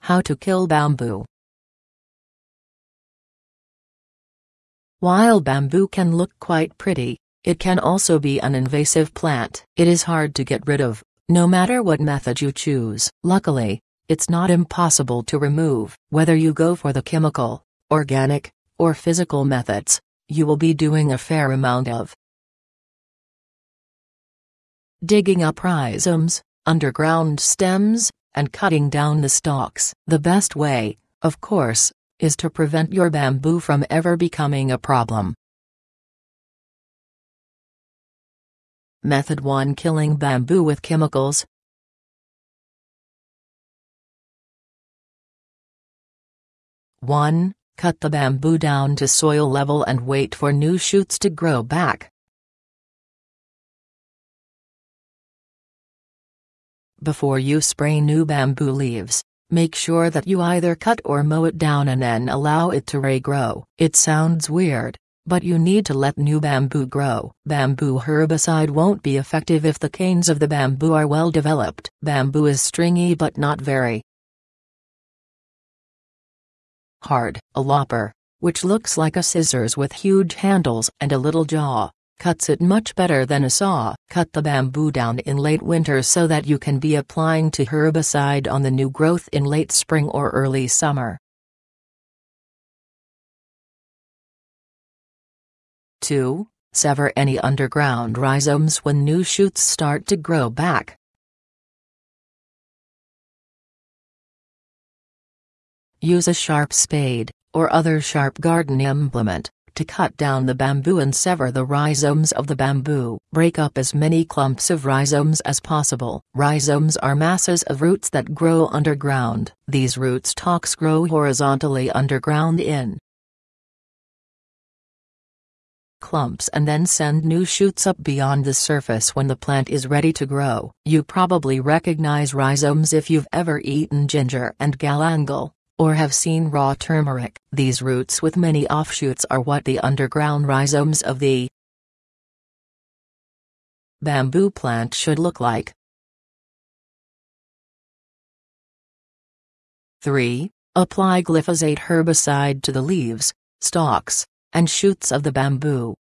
How to kill bamboo. While bamboo can look quite pretty, it can also be an invasive plant. It is hard to get rid of, no matter what method you choose. Luckily, it's not impossible to remove. Whether you go for the chemical, organic, or physical methods, you will be doing a fair amount of digging up rhizomes, underground stems, and cutting down the stalks. The best way, of course, is to prevent your bamboo from ever becoming a problem. Method 1: Killing bamboo with chemicals. (1) Cut the bamboo down to soil level and wait for new shoots to grow back. Before you spray new bamboo leaves, make sure that you either cut or mow it down and then allow it to regrow. It sounds weird, but you need to let new bamboo grow. Bamboo herbicide won't be effective if the canes of the bamboo are well developed. Bamboo is stringy but not very hard. A lopper, which looks like a scissors with huge handles and a little jaw, cuts it much better than a saw. Cut the bamboo down in late winter so that you can be applying to herbicide on the new growth in late spring or early summer. 2. Sever any underground rhizomes when new shoots start to grow back. Use a sharp spade, or other sharp garden implement, to cut down the bamboo and sever the rhizomes of the bamboo. Break up as many clumps of rhizomes as possible. Rhizomes are masses of roots that grow underground. These root stalks grow horizontally underground in clumps and then send new shoots up beyond the surface when the plant is ready to grow. You probably recognize rhizomes if you've ever eaten ginger and galangal, or have seen raw turmeric. These roots with many offshoots are what the underground rhizomes of the bamboo plant should look like. 3. Apply glyphosate herbicide to the leaves, stalks, and shoots of the bamboo.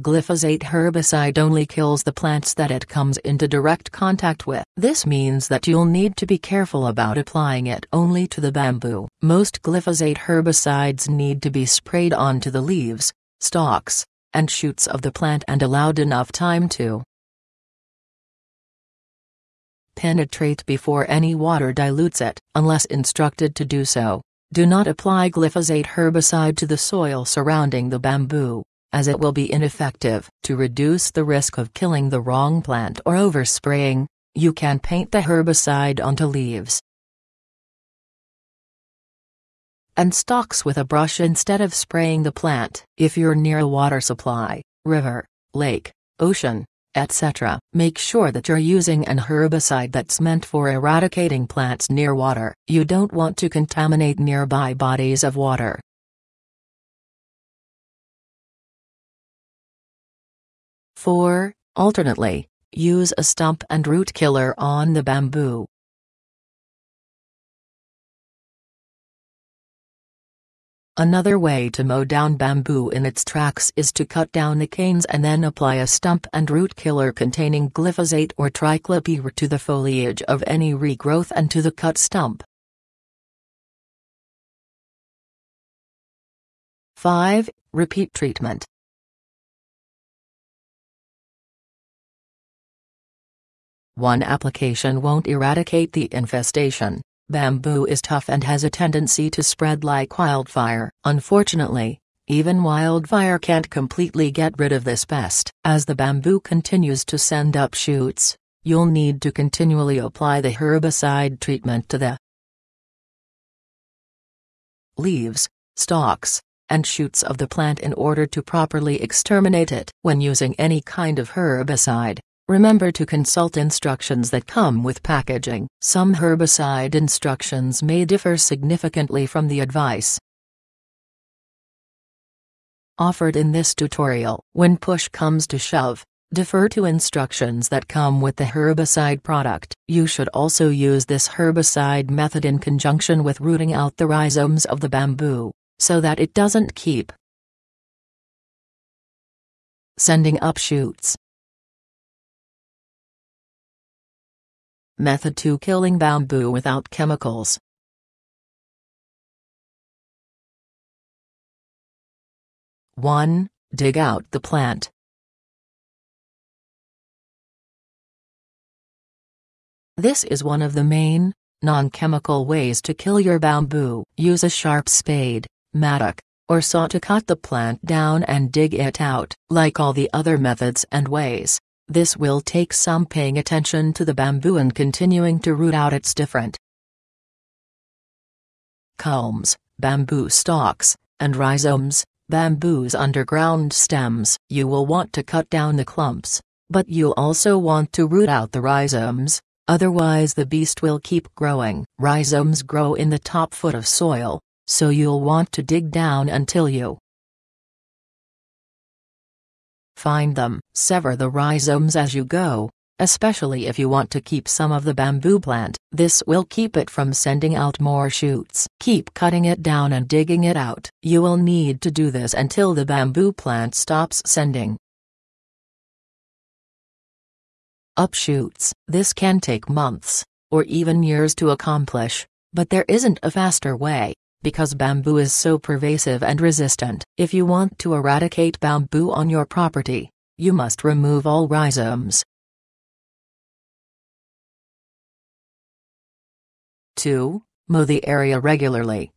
Glyphosate herbicide only kills the plants that it comes into direct contact with. This means that you'll need to be careful about applying it only to the bamboo. Most glyphosate herbicides need to be sprayed onto the leaves, stalks, and shoots of the plant and allowed enough time to penetrate before any water dilutes it. Unless instructed to do so, do not apply glyphosate herbicide to the soil surrounding the bamboo, as it will be ineffective. To reduce the risk of killing the wrong plant or overspraying, you can paint the herbicide onto leaves and stalks with a brush instead of spraying the plant. If you're near a water supply, river, lake, ocean, etc., make sure that you're using an herbicide that's meant for eradicating plants near water. You don't want to contaminate nearby bodies of water. 4. Alternately, use a stump and root killer on the bamboo. Another way to mow down bamboo in its tracks is to cut down the canes and then apply a stump and root killer containing glyphosate or triclopyr to the foliage of any regrowth and to the cut stump. 5. Repeat treatment. One application won't eradicate the infestation. Bamboo is tough and has a tendency to spread like wildfire. Unfortunately, even wildfire can't completely get rid of this pest. As the bamboo continues to send up shoots, you'll need to continually apply the herbicide treatment to the leaves, stalks, and shoots of the plant in order to properly exterminate it. When using any kind of herbicide, remember to consult instructions that come with packaging. Some herbicide instructions may differ significantly from the advice offered in this tutorial. When push comes to shove, Defer to instructions that come with the herbicide product. You should also use this herbicide method in conjunction with rooting out the rhizomes of the bamboo, so that it doesn't keep sending up shoots. Method 2: Killing bamboo without chemicals. One, dig out the plant. This is one of the main, non-chemical ways to kill your bamboo. Use a sharp spade, mattock, or saw to cut the plant down and dig it out. Like all the other methods and ways, this will take some paying attention to the bamboo and continuing to root out its different culms, bamboo stalks, and rhizomes, bamboo's underground stems. You will want to cut down the clumps, but you'll also want to root out the rhizomes. Otherwise the beast will keep growing. Rhizomes grow in the top foot of soil, so you'll want to dig down until you find them. Sever the rhizomes as you go, especially if you want to keep some of the bamboo plant. This will keep it from sending out more shoots. Keep cutting it down and digging it out. You will need to do this until the bamboo plant stops sending up shoots. This can take months, or even years to accomplish, but there isn't a faster way, because bamboo is so pervasive and resistant. If you want to eradicate bamboo on your property, you must remove all rhizomes. 2. Mow the area regularly.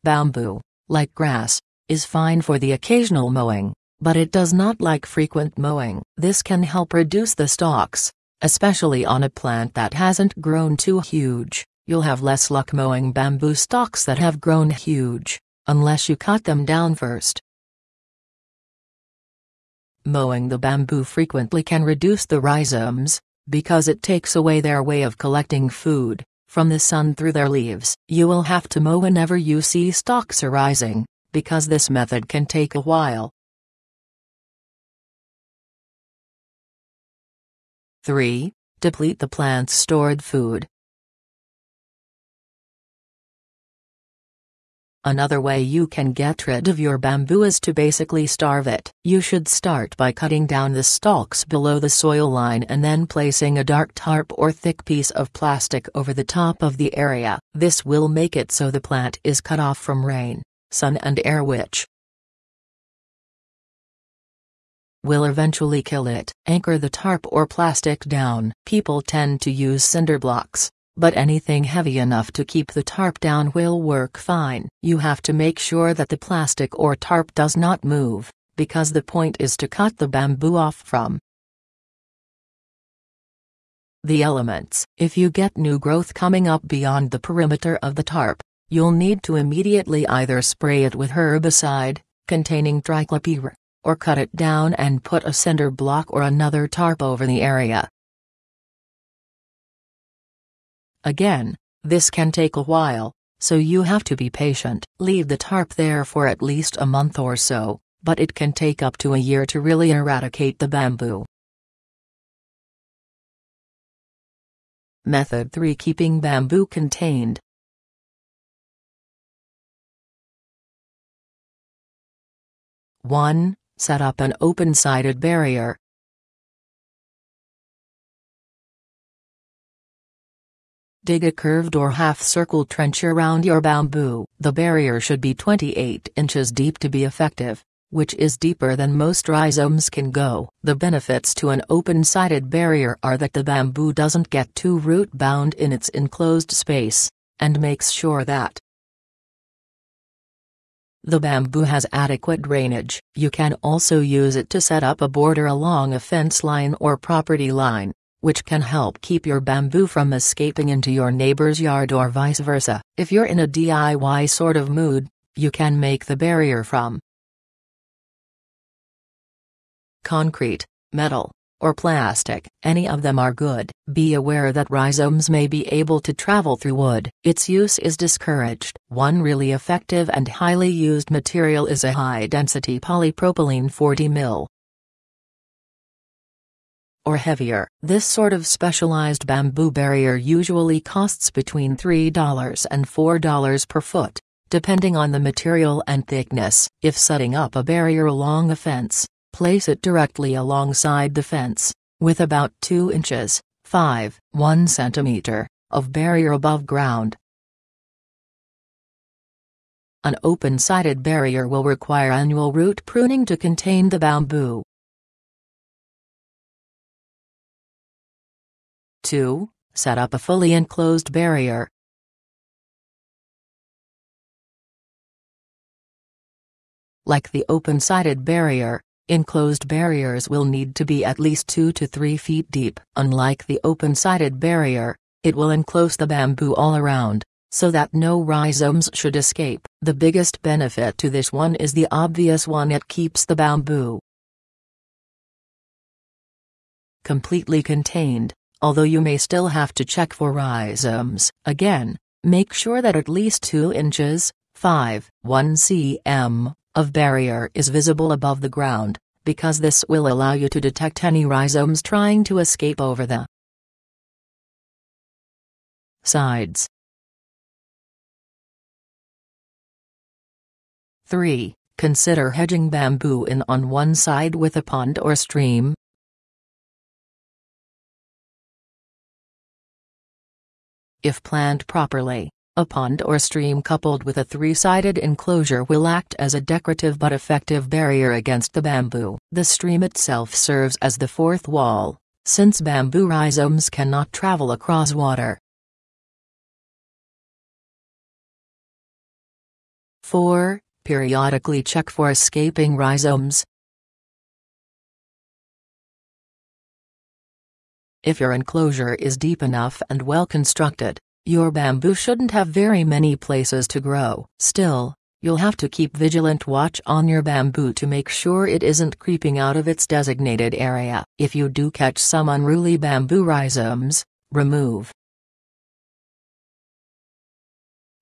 Bamboo, like grass, is fine for the occasional mowing, but it does not like frequent mowing. This can help reduce the stalks, especially on a plant that hasn't grown too huge. You'll have less luck mowing bamboo stalks that have grown huge, unless you cut them down first. Mowing the bamboo frequently can reduce the rhizomes, because it takes away their way of collecting food from the sun through their leaves. You will have to mow whenever you see stalks arising, because this method can take a while. 3. Deplete the plant's stored food. Another way you can get rid of your bamboo is to basically starve it. You should start by cutting down the stalks below the soil line and then placing a dark tarp or thick piece of plastic over the top of the area. This will make it so the plant is cut off from rain, sun and air, which will eventually kill it. Anchor the tarp or plastic down. People tend to use cinder blocks, but anything heavy enough to keep the tarp down will work fine. You have to make sure that the plastic or tarp does not move, because the point is to cut the bamboo off from the elements. If you get new growth coming up beyond the perimeter of the tarp, you'll need to immediately either spray it with herbicide, containing triclopyr, or cut it down and put a cinder block or another tarp over the area. Again, this can take a while, so you have to be patient. Leave the tarp there for at least a month or so, but it can take up to a year to really eradicate the bamboo. Method 3: Keeping bamboo contained. One, set up an open-sided barrier. Dig a curved or half-circle trench around your bamboo. The barrier should be 28 inches deep to be effective, which is deeper than most rhizomes can go. The benefits to an open-sided barrier are that the bamboo doesn't get too root-bound in its enclosed space, and makes sure that the bamboo has adequate drainage. You can also use it to set up a border along a fence line or property line, which can help keep your bamboo from escaping into your neighbor's yard or vice versa. If you're in a DIY sort of mood, you can make the barrier from concrete, metal, or plastic. Any of them are good. Be aware that rhizomes may be able to travel through wood. Its use is discouraged. One really effective and highly used material is a high-density polypropylene 40 ml or heavier. This sort of specialized bamboo barrier usually costs between $3 and $4 per foot, depending on the material and thickness. If setting up a barrier along a fence, place it directly alongside the fence, with about 2 inches, 1 centimeter, of barrier above ground. An open-sided barrier will require annual root pruning to contain the bamboo. 2. Set up a fully enclosed barrier. Like the open-sided barrier, enclosed barriers will need to be at least 2 to 3 feet deep. Unlike the open-sided barrier, it will enclose the bamboo all around, so that no rhizomes should escape. The biggest benefit to this one is the obvious one: it keeps the bamboo completely contained, although you may still have to check for rhizomes. Again, make sure that at least 2 inches, 1 cm, of barrier is visible above the ground, because this will allow you to detect any rhizomes trying to escape over the sides. 3. Consider hedging bamboo in on one side with a pond or stream. If planned properly, a pond or stream coupled with a 3-sided enclosure will act as a decorative but effective barrier against the bamboo. The stream itself serves as the fourth wall, since bamboo rhizomes cannot travel across water. 4. Periodically check for escaping rhizomes. If your enclosure is deep enough and well constructed, your bamboo shouldn't have very many places to grow. Still, you'll have to keep vigilant watch on your bamboo to make sure it isn't creeping out of its designated area. If you do catch some unruly bamboo rhizomes, remove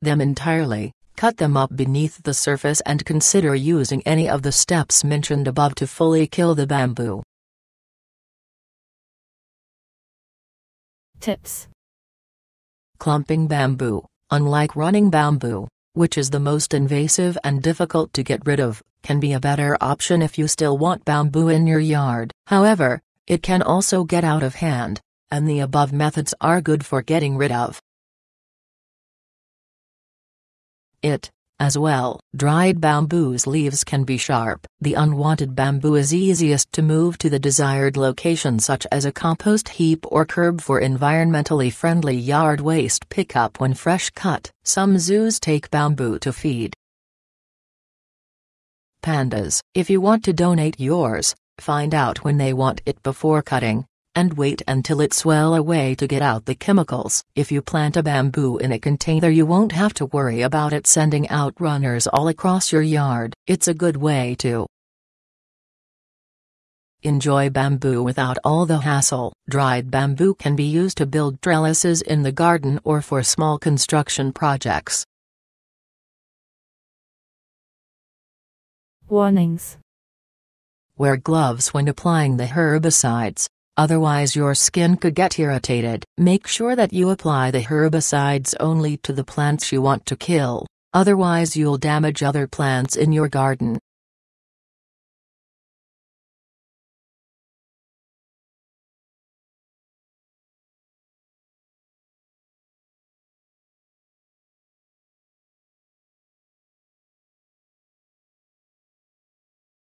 them entirely, cut them up beneath the surface, and consider using any of the steps mentioned above to fully kill the bamboo. Tips. Clumping bamboo, unlike running bamboo, which is the most invasive and difficult to get rid of, can be a better option if you still want bamboo in your yard. However, it can also get out of hand, and the above methods are good for getting rid of it, as well. Dried bamboo's leaves can be sharp. The unwanted bamboo is easiest to move to the desired location, such as a compost heap or curb, for environmentally friendly yard waste pickup when fresh cut. Some zoos take bamboo to feed pandas. If you want to donate yours, find out when they want it before cutting, and wait until it swells away to get out the chemicals. If you plant a bamboo in a container, you won't have to worry about it sending out runners all across your yard. It's a good way to enjoy bamboo without all the hassle. Dried bamboo can be used to build trellises in the garden or for small construction projects. Warnings. Wear gloves when applying the herbicides. Otherwise your skin could get irritated. Make sure that you apply the herbicides only to the plants you want to kill, otherwise you'll damage other plants in your garden.